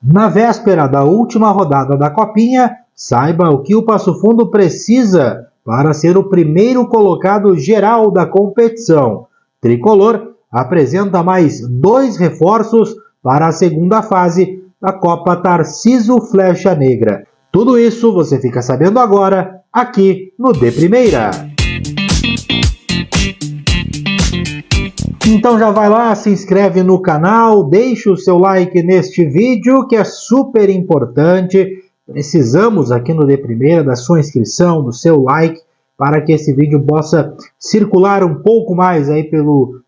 Na véspera da última rodada da Copinha, saiba o que o Passo Fundo precisa para ser o primeiro colocado geral da competição. Tricolor apresenta mais 2 reforços para a segunda fase da Copa Tarcísio Flecha Negra. Tudo isso você fica sabendo agora, aqui no De Primeira. Então já vai lá, se inscreve no canal, deixa o seu like neste vídeo que é super importante. Precisamos aqui no De Primeira da sua inscrição, do seu like, para que esse vídeo possa circular um pouco mais aí pelo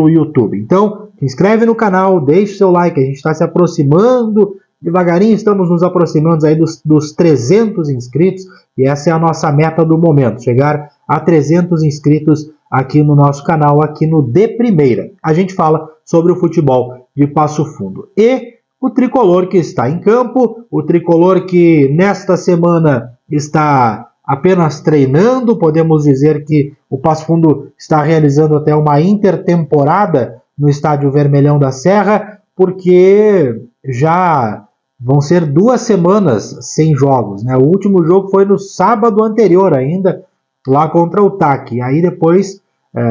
YouTube. Então, se inscreve no canal, deixa o seu like, a gente está se aproximando, devagarinho estamos nos aproximando aí dos 300 inscritos, e essa é a nossa meta do momento, chegar a 300 inscritos aqui no nosso canal, aqui no De Primeira. A gente fala sobre o futebol de Passo Fundo. E o Tricolor que está em campo, o Tricolor que nesta semana está apenas treinando, podemos dizer que o Passo Fundo está realizando até uma intertemporada no Estádio Vermelhão da Serra, porque já vão ser 2 semanas sem jogos, né? O último jogo foi no sábado anterior ainda, lá contra o TAC. Aí depois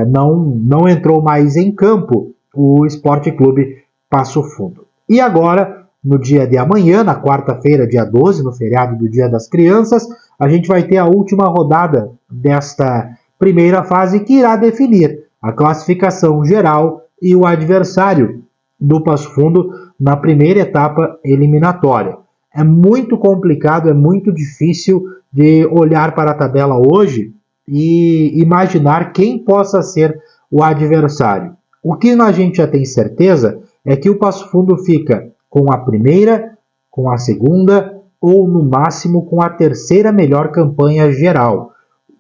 não entrou mais em campo o Esporte Clube Passo Fundo. E agora, no dia de amanhã, na quarta-feira, dia 12, no feriado do Dia das Crianças, a gente vai ter a última rodada desta primeira fase que irá definir a classificação geral e o adversário do Passo Fundo na primeira etapa eliminatória. É muito complicado, é muito difícil de olhar para a tabela hoje e imaginar quem possa ser o adversário. O que a gente já tem certeza é que o Passo Fundo fica com a primeira, com a segunda ou no máximo com a terceira melhor campanha geral,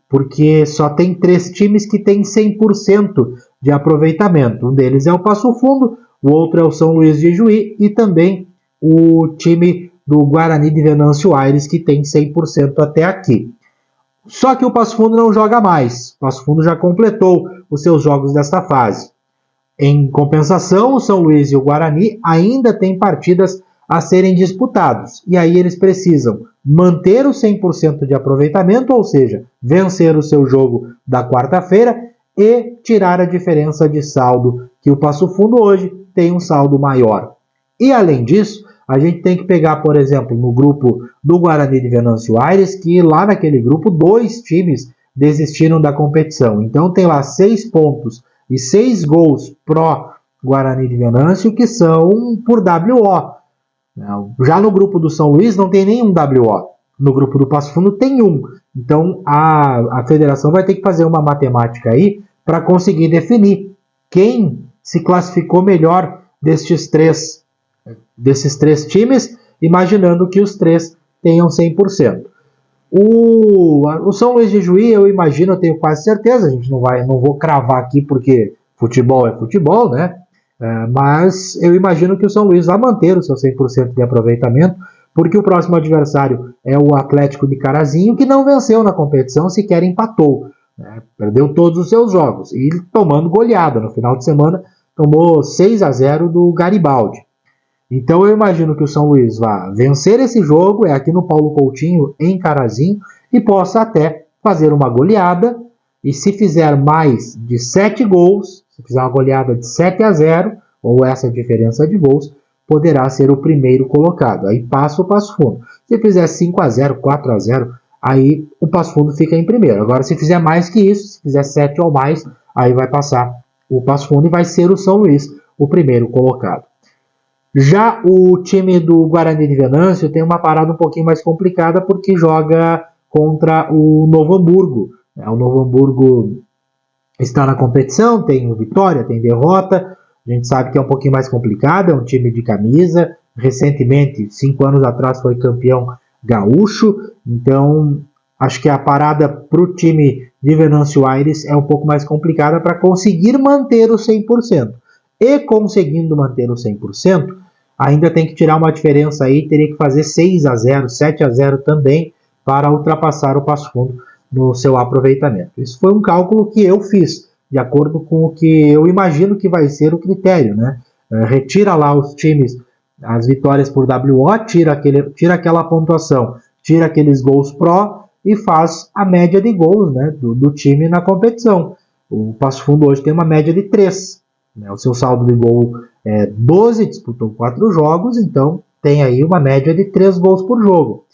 porque só tem 3 times que têm 100% de aproveitamento. Um deles é o Passo Fundo, o outro é o São Luís de Juí e também o time do Guarani de Venâncio Aires, que tem 100% até aqui. Só que o Passo Fundo não joga mais. O Passo Fundo já completou os seus jogos desta fase. Em compensação, o São Luís e o Guarani ainda têm partidas a serem disputados. E aí eles precisam manter o 100% de aproveitamento, ou seja, vencer o seu jogo da quarta-feira e tirar a diferença de saldo, que o Passo Fundo hoje tem um saldo maior. E além disso, a gente tem que pegar, por exemplo, no grupo do Guarani de Venâncio Aires, que lá naquele grupo 2 times desistiram da competição. Então tem lá 6 pontos e 6 gols pró Guarani de Venâncio, que são por WO. Já no grupo do São Luís não tem nenhum WO. No grupo do Passo Fundo tem um. Então a federação vai ter que fazer uma matemática aí para conseguir definir quem se classificou melhor desses três times, imaginando que os 3 tenham 100%. O São Luís de Juí, eu imagino, eu tenho quase certeza, a gente não vou cravar aqui porque futebol é futebol, né? Mas eu imagino que o São Luís vai manter o seu 100% de aproveitamento, porque o próximo adversário é o Atlético de Carazinho, que não venceu na competição, sequer empatou, né? Perdeu todos os seus jogos, e tomando goleada. No final de semana, tomou 6-0 do Garibaldi. Então eu imagino que o São Luís vá vencer esse jogo, é aqui no Paulo Coutinho, em Carazinho, e possa até fazer uma goleada, e se fizer mais de 7 gols, se fizer uma goleada de 7-0, ou essa diferença de gols, poderá ser o primeiro colocado. Aí passa o Passo Fundo. Se fizer 5-0, 4-0, aí o Passo Fundo fica em primeiro. Agora, se fizer mais que isso, se fizer 7 ou mais, aí vai passar o Passo Fundo e vai ser o São Luís o primeiro colocado. Já o time do Guarani de Venâncio tem uma parada um pouquinho mais complicada, porque joga contra o Novo Hamburgo. O Novo Hamburgo está na competição, tem vitória, tem derrota. A gente sabe que é um pouquinho mais complicado, é um time de camisa. Recentemente, 5 anos atrás, foi campeão gaúcho. Então, acho que a parada para o time de Venâncio Aires é um pouco mais complicada para conseguir manter o 100%. E conseguindo manter o 100%, ainda tem que tirar uma diferença aí, teria que fazer 6-0, 7-0 também para ultrapassar o Passo Fundo no seu aproveitamento. Isso foi um cálculo que eu fiz, de acordo com o que eu imagino que vai ser o critério, né? Retira lá os times as vitórias por WO, tira aquela pontuação, tira aqueles gols pró e faz a média de gols, né, do time na competição. O Passo Fundo hoje tem uma média de 3. Né, o seu saldo de gol é 12, disputou 4 jogos, então tem aí uma média de 3 gols por jogo.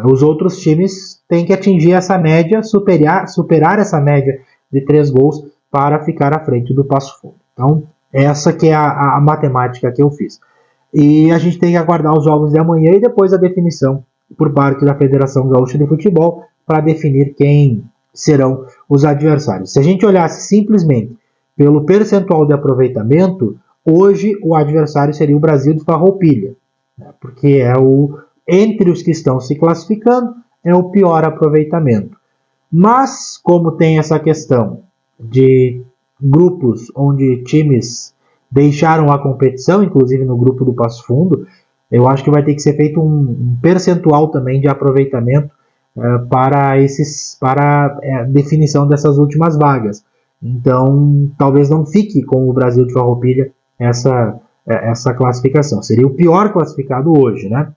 Os outros times têm que atingir essa média, superar essa média de 3 gols para ficar à frente do Passo Fundo. Então, essa que é a matemática que eu fiz. E a gente tem que aguardar os jogos de amanhã e depois a definição por parte da Federação Gaúcha de Futebol para definir quem serão os adversários. Se a gente olhasse simplesmente pelo percentual de aproveitamento, hoje o adversário seria o Brasil de Farroupilha, né, porque entre os que estão se classificando, é o pior aproveitamento. Mas, como tem essa questão de grupos onde times deixaram a competição, inclusive no grupo do Passo Fundo, eu acho que vai ter que ser feito um percentual também de aproveitamento para a definição dessas últimas vagas. Então, talvez não fique com o Brasil de Farroupilha essa classificação. Seria o pior classificado hoje, né?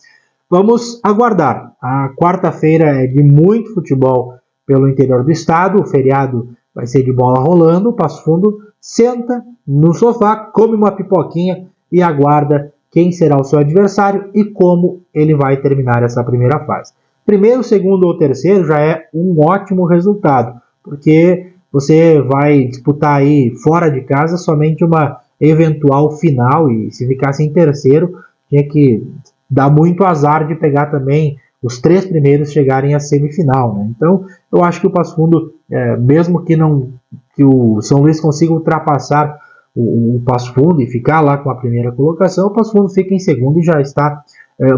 Vamos aguardar. A quarta-feira é de muito futebol pelo interior do estado. O feriado vai ser de bola rolando. O Passo Fundo senta no sofá, come uma pipoquinha e aguarda quem será o seu adversário e como ele vai terminar essa primeira fase. Primeiro, segundo ou terceiro já é um ótimo resultado, porque você vai disputar aí fora de casa somente uma eventual final e se ficasse em terceiro, tinha que dar muito azar de pegar também os 3 primeiros chegarem à semifinal, né? Então, eu acho que o Passo Fundo, mesmo que o São Luís consiga ultrapassar o Passo Fundo e ficar lá com a primeira colocação, o Passo Fundo fica em segundo e já está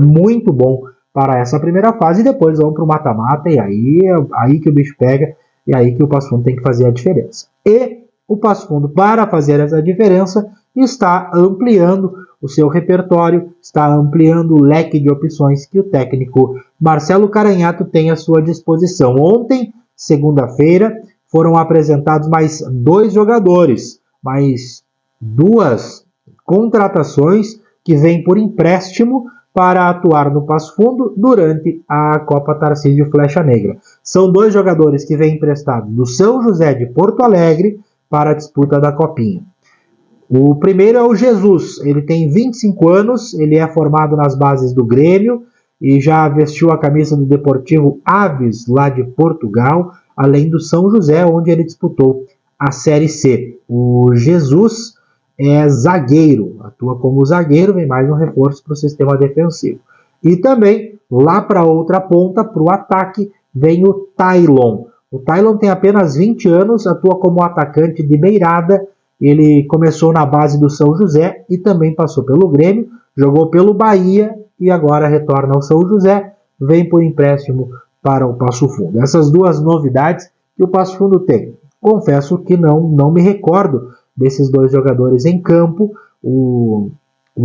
muito bom para essa primeira fase, e depois vão para o mata-mata, e aí que o bicho pega, e aí que o Passo Fundo tem que fazer a diferença. E o Passo Fundo, para fazer essa diferença, está ampliando o seu repertório, está ampliando o leque de opções que o técnico Marcelo Caranhato tem à sua disposição. Ontem, segunda-feira, foram apresentados mais 2 jogadores, mais 2 contratações que vêm por empréstimo para atuar no Passo Fundo durante a Copa Tarcísio Flecha Negra. São 2 jogadores que vêm emprestados do São José de Porto Alegre para a disputa da Copinha. O primeiro é o Jesus, ele tem 25 anos, ele é formado nas bases do Grêmio e já vestiu a camisa do Deportivo Aves, lá de Portugal, além do São José, onde ele disputou a Série C. O Jesus é zagueiro, atua como zagueiro, vem mais um reforço para o sistema defensivo. E também, lá para a outra ponta, para o ataque, vem o Tailon. O Tailon tem apenas 20 anos, atua como atacante de beirada. Ele começou na base do São José e também passou pelo Grêmio, jogou pelo Bahia e agora retorna ao São José, vem por empréstimo para o Passo Fundo. Essas 2 novidades que o Passo Fundo tem. Confesso que não me recordo desses 2 jogadores em campo. O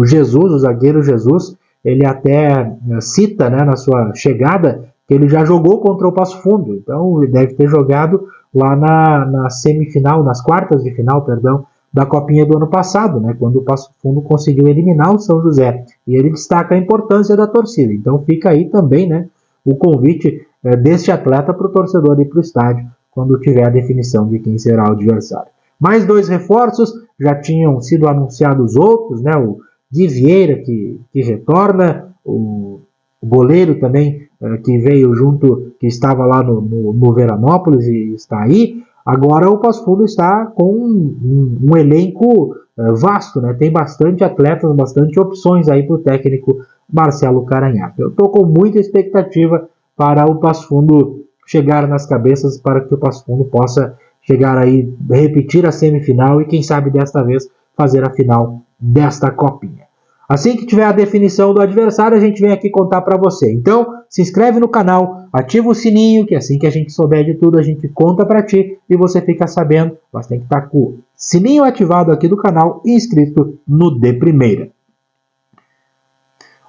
Jesus, o zagueiro Jesus, ele até cita, né, na sua chegada que ele já jogou contra o Passo Fundo, então ele deve ter jogado lá na semifinal, nas quartas de final, perdão, da Copinha do ano passado, né, quando o Passo Fundo conseguiu eliminar o São José, e ele destaca a importância da torcida, então fica aí também, né, o convite deste atleta para o torcedor ir para o estádio, quando tiver a definição de quem será o adversário. Mais 2 reforços, já tinham sido anunciados outros, né, o Gui Vieira, que retorna, o goleiro também, que veio junto, que estava lá no Veranópolis e está aí. Agora o Passo Fundo está com um elenco vasto, né? Tem bastante atletas, bastante opções aí para o técnico Marcelo Caranhato. Eu estou com muita expectativa para o Passo Fundo chegar nas cabeças, para que o Passo Fundo possa chegar aí, repetir a semifinal e quem sabe desta vez fazer a final desta Copinha. Assim que tiver a definição do adversário, a gente vem aqui contar para você. Então, se inscreve no canal, ativa o sininho, que assim que a gente souber de tudo, a gente conta para ti e você fica sabendo. Mas tem que estar com o sininho ativado aqui do canal e inscrito no De Primeira.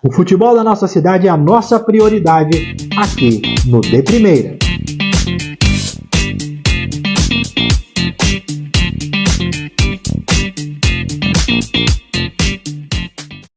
O futebol da nossa cidade é a nossa prioridade aqui no De Primeira.